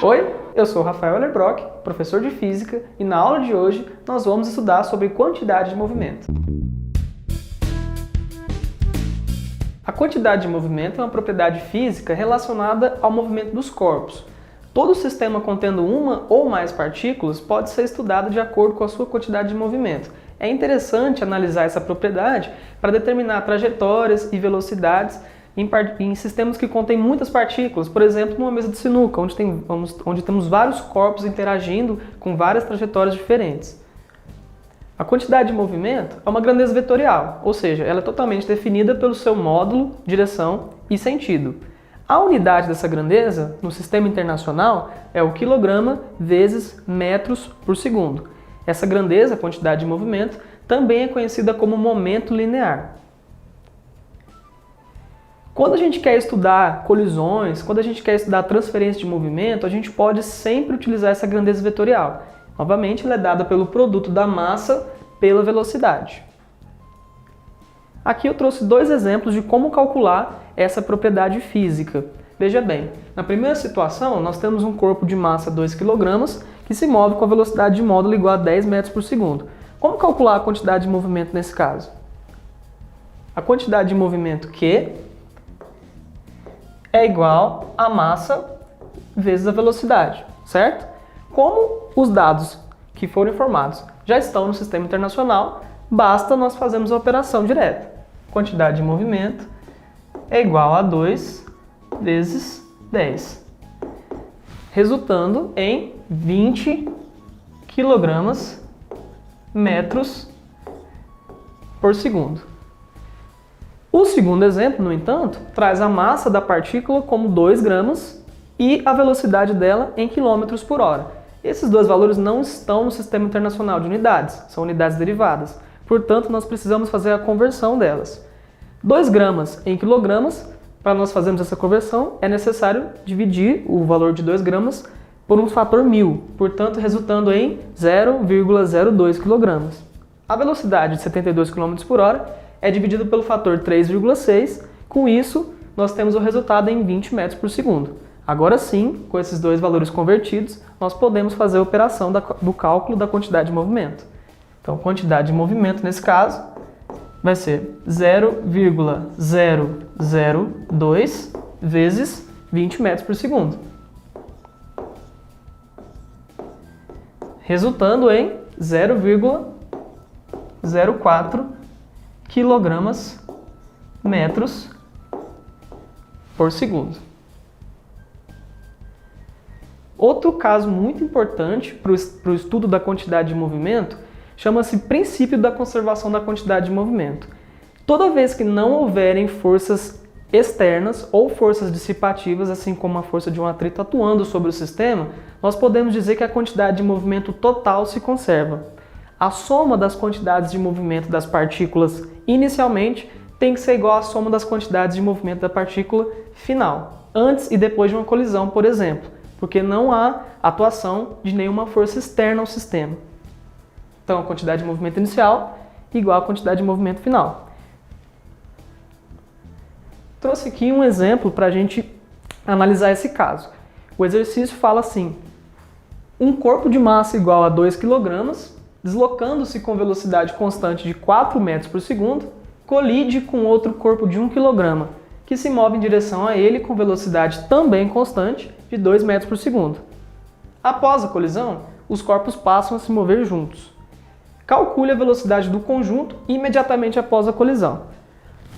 Oi, eu sou Rafael Lerbrock, professor de Física, e na aula de hoje nós vamos estudar sobre quantidade de movimento. A quantidade de movimento é uma propriedade física relacionada ao movimento dos corpos. Todo sistema contendo uma ou mais partículas pode ser estudado de acordo com a sua quantidade de movimento. É interessante analisar essa propriedade para determinar trajetórias e velocidades em sistemas que contêm muitas partículas, por exemplo, numa mesa de sinuca, onde temos vários corpos interagindo com várias trajetórias diferentes. A quantidade de movimento é uma grandeza vetorial, ou seja, ela é totalmente definida pelo seu módulo, direção e sentido. A unidade dessa grandeza, no sistema internacional, é o quilograma vezes metros por segundo. Essa grandeza, quantidade de movimento, também é conhecida como momento linear. Quando a gente quer estudar colisões, quando a gente quer estudar transferência de movimento, a gente pode sempre utilizar essa grandeza vetorial. Novamente, ela é dada pelo produto da massa pela velocidade. Aqui eu trouxe dois exemplos de como calcular essa propriedade física. Veja bem, na primeira situação, nós temos um corpo de massa 2 kg que se move com a velocidade de módulo igual a 10 metros por segundo. Como calcular a quantidade de movimento nesse caso? A quantidade de movimento Q é igual a massa vezes a velocidade, certo? Como os dados que foram informados já estão no sistema internacional, basta nós fazermos a operação direta. Quantidade de movimento é igual a 2 vezes 10, resultando em 20 kg metros por segundo. O segundo exemplo, no entanto, traz a massa da partícula como 2 gramas e a velocidade dela em quilômetros por hora. Esses dois valores não estão no Sistema Internacional de Unidades, são unidades derivadas. Portanto, nós precisamos fazer a conversão delas. 2 gramas em quilogramas, para nós fazermos essa conversão, é necessário dividir o valor de 2 gramas por um fator 1000, portanto, resultando em 0,02 kg. A velocidade de 72 km por hora é dividido pelo fator 3,6, com isso nós temos o resultado em 20 metros por segundo. Agora sim, com esses dois valores convertidos, nós podemos fazer a operação do cálculo da quantidade de movimento. Então, quantidade de movimento, nesse caso, vai ser 0,002 vezes 20 metros por segundo, resultando em 0,04 quilogramas metros por segundo. Outro caso muito importante para o estudo da quantidade de movimento chama-se princípio da conservação da quantidade de movimento. Toda vez que não houverem forças externas ou forças dissipativas, assim como a força de um atrito atuando sobre o sistema, nós podemos dizer que a quantidade de movimento total se conserva. A soma das quantidades de movimento das partículas inicialmente tem que ser igual à soma das quantidades de movimento da partícula final, antes e depois de uma colisão, por exemplo, porque não há atuação de nenhuma força externa ao sistema. Então, a quantidade de movimento inicial igual à quantidade de movimento final. Trouxe aqui um exemplo para a gente analisar esse caso. O exercício fala assim: um corpo de massa igual a 2 kg, deslocando-se com velocidade constante de 4 metros por segundo, colide com outro corpo de 1 kg, que se move em direção a ele com velocidade também constante de 2 metros por segundo. Após a colisão, os corpos passam a se mover juntos. Calcule a velocidade do conjunto imediatamente após a colisão.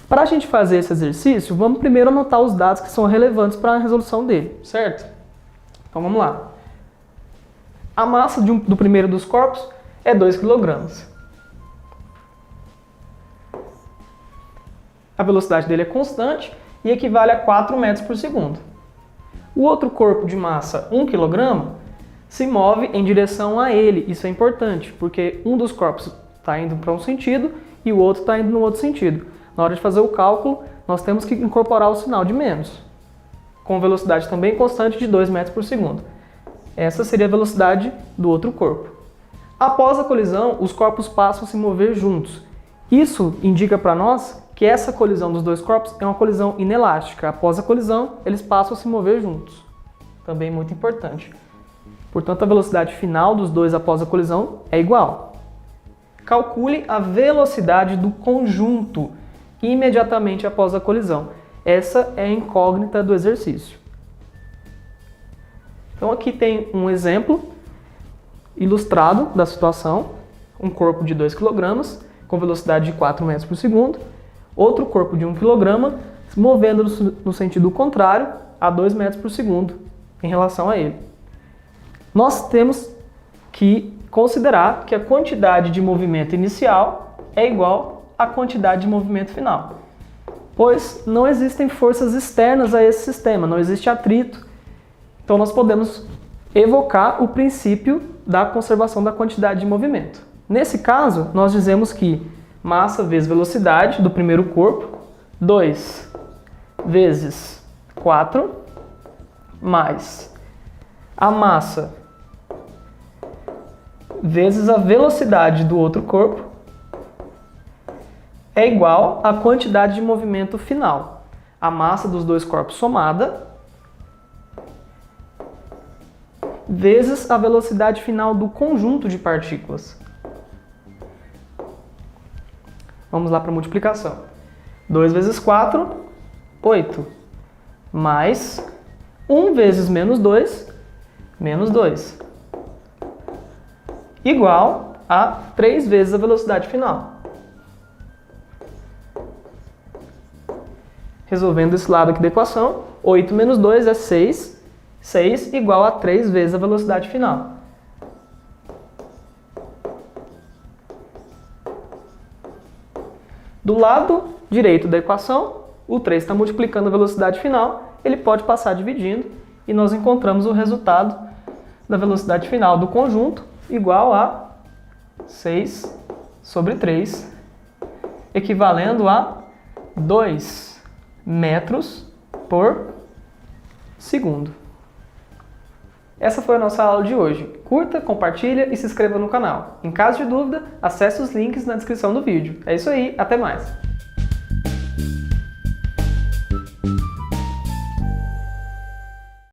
Para a gente fazer esse exercício, vamos primeiro anotar os dados que são relevantes para a resolução dele, certo? Então vamos lá. A massa do primeiro dos corpos é 2 kg. A velocidade dele é constante e equivale a 4 metros por segundo. O outro corpo de massa, 1 kg, se move em direção a ele. Isso é importante, porque um dos corpos está indo para um sentido e o outro está indo no outro sentido. Na hora de fazer o cálculo, nós temos que incorporar o sinal de menos, com velocidade também constante de 2 metros por segundo. Essa seria a velocidade do outro corpo. Após a colisão, os corpos passam a se mover juntos. Isso indica para nós que essa colisão dos dois corpos é uma colisão inelástica. Após a colisão, eles passam a se mover juntos. também muito importante. Portanto, a velocidade final dos dois após a colisão é igual. Calcule a velocidade do conjunto imediatamente após a colisão. Essa é a incógnita do exercício. Então aqui tem um exemplo ilustrado da situação. Um corpo de 2 kg com velocidade de 4 metros por segundo. Outro corpo de 1 kg se movendo no sentido contrário a 2 metros por segundo em relação a ele. Nós temos que considerar que a quantidade de movimento inicial é igual à quantidade de movimento final, pois não existem forças externas a esse sistema, não existe atrito. Então nós podemos evocar o princípio da conservação da quantidade de movimento. Nesse caso, nós dizemos que massa vezes velocidade do primeiro corpo, 2 vezes 4, mais a massa vezes a velocidade do outro corpo é igual à quantidade de movimento final. A massa dos dois corpos somada vezes a velocidade final do conjunto de partículas. Vamos lá para a multiplicação. 2 vezes 4, 8. Mais 1 vezes menos 2, menos 2. Igual a 3 vezes a velocidade final. Resolvendo esse lado aqui da equação, 8 menos 2 é 6. 6 igual a 3 vezes a velocidade final. Do lado direito da equação, o 3 está multiplicando a velocidade final, ele pode passar dividindo e nós encontramos o resultado da velocidade final do conjunto igual a 6 sobre 3, equivalendo a 2 metros por segundo. Essa foi a nossa aula de hoje. Curta, compartilha e se inscreva no canal. Em caso de dúvida, acesse os links na descrição do vídeo. É isso aí, até mais!